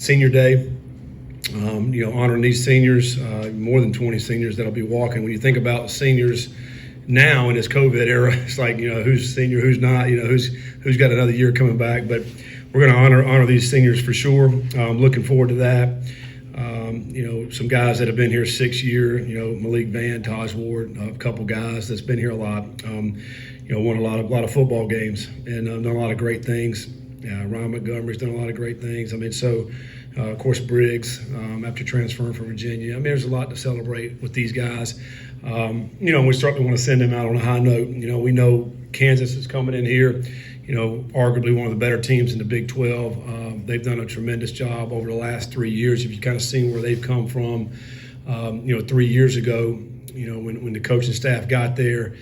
Senior Day. Honoring these seniors, more than 20 seniors that'll be walking. When you think about seniors now in this COVID era, it's like, who's senior, who's not, who's got another year coming back. But we're going to honor these seniors for sure. Looking forward to that. Some guys that have been here 6 years, Malik Van, Taj Ward, a couple guys that's been here a lot. Won a lot of football games and done a lot of great things. Ryan Montgomery's done a lot of great things. Of course, Briggs, after transferring from Virginia. There's a lot to celebrate with these guys. We certainly want to send them out on a high note. We know Kansas is coming in here, arguably one of the better teams in the Big 12. They've done a tremendous job over the last 3 years. If you've kind of seen where they've come from, 3 years ago, when the coaching staff got there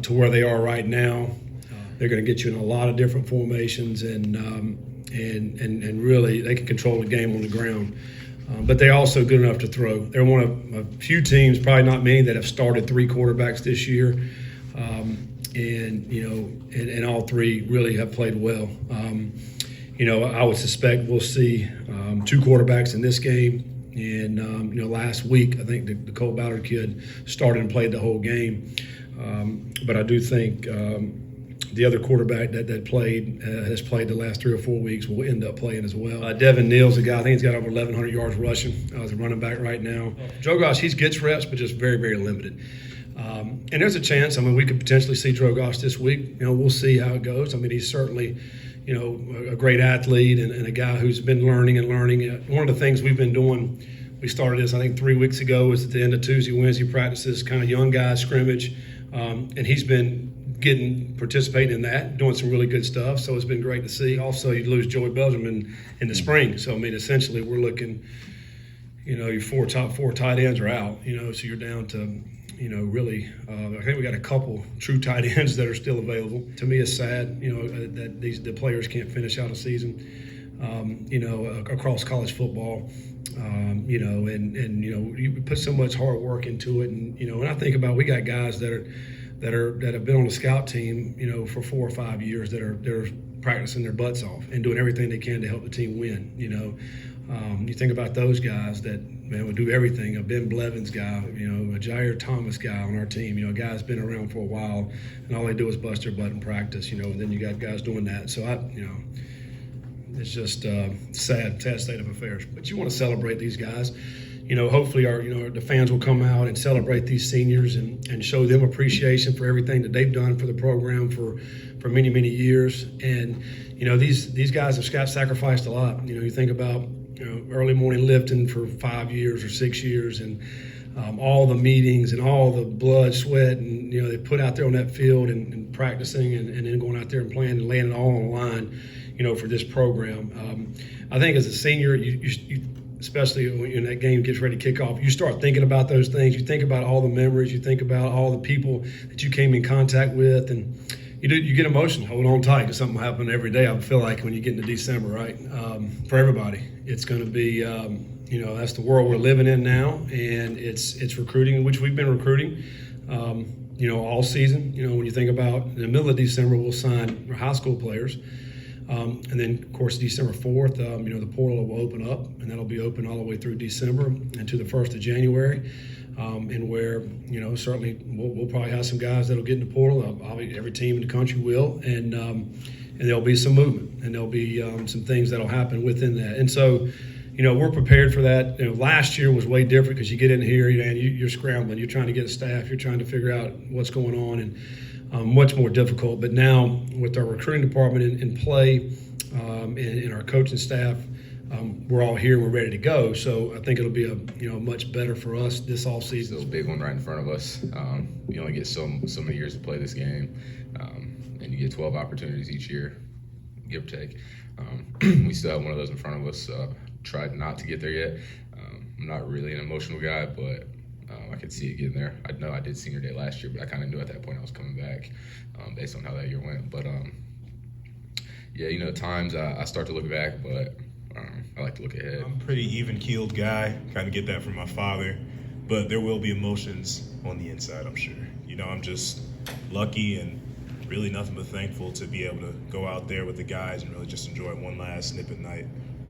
to where they are right now, they're going to get you in a lot of different formations and really they can control the game on the ground. But they're also good enough to throw. They're one of a few teams, probably not many, that have started 3 quarterbacks this year. And all 3 really have played well. I would suspect we'll see 2 quarterbacks in this game. And, last week, I think the Cole Ballard kid started and played the whole game. But I do think the other quarterback that played has played the last 3 or 4 weeks will end up playing as well. Devin Neal's a guy, I think he's got over 1,100 yards rushing as a running back right now. Drogosh, he gets reps, but just very, very limited. And there's a chance, we could potentially see Drogosh this week. We'll see how it goes. He's certainly, a great athlete and a guy who's been learning. One of the things we've been doing, we started this, I think, 3 weeks ago, is at the end of Tuesday, Wednesday practices, kind of young guys scrimmage. And he's been participating in that, doing some really good stuff. So it's been great to see. Also, you lose Joey Belgium in the spring. So, essentially we're looking, your top four tight ends are out, so you're down to, really, I think we got a couple true tight ends that are still available. To me, it's sad, that the players can't finish out a season, across college football. You put so much hard work into it. And I think about, we got guys that have been on the scout team, for 4 or 5 years that are practicing their butts off and doing everything they can to help the team win. You think about those guys that would do everything. A Ben Blevins guy, a Jair Thomas guy on our team. A guy's been around for a while, and all they do is bust their butt in practice. And then you got guys doing that. So it's just a sad state of affairs. But you want to celebrate these guys. Hopefully the fans will come out and celebrate these seniors and show them appreciation for everything that they've done for the program for many, many years. And, these guys have sacrificed a lot. You think about, early morning lifting for 5 years or 6 years and all the meetings and all the blood, sweat, and, they put out there on that field and practicing and then going out there and playing and laying it all on the line, for this program. I think as a senior, you especially when that game gets ready to kick off, you start thinking about those things. You think about all the memories. You think about all the people that you came in contact with, and you get emotional. Hold on tight, because something will happen every day. I feel like when you get into December, right? For everybody, it's going to be, that's the world we're living in now, and it's recruiting, which we've been recruiting, all season. When you think about in the middle of December, we'll sign high school players. And then, of course, December 4th, the portal will open up, and that'll be open all the way through December and to the 1st of January, and where, certainly we'll probably have some guys that'll get in the portal. Obviously, every team in the country will, and there'll be some movement, and there'll be some things that'll happen within that. And so, we're prepared for that. Last year was way different because you get in here and you're scrambling. You're trying to get a staff. You're trying to figure out what's going on, and much more difficult. But now with our recruiting department in play and our coaching staff, we're all here and we're ready to go. So I think it'll be much better for us this off season. Still a big one right in front of us. You only get so many years to play this game, and you get 12 opportunities each year, give or take. We still have one of those in front of us. Tried not to get there yet. I'm not really an emotional guy, but I could see it getting there. I know I did senior day last year, but I kind of knew at that point I was coming back based on how that year went. But, at times I start to look back, but I like to look ahead. I'm a pretty even-keeled guy, kind of get that from my father, but there will be emotions on the inside, I'm sure. I'm just lucky and really nothing but thankful to be able to go out there with the guys and really just enjoy one last snippet night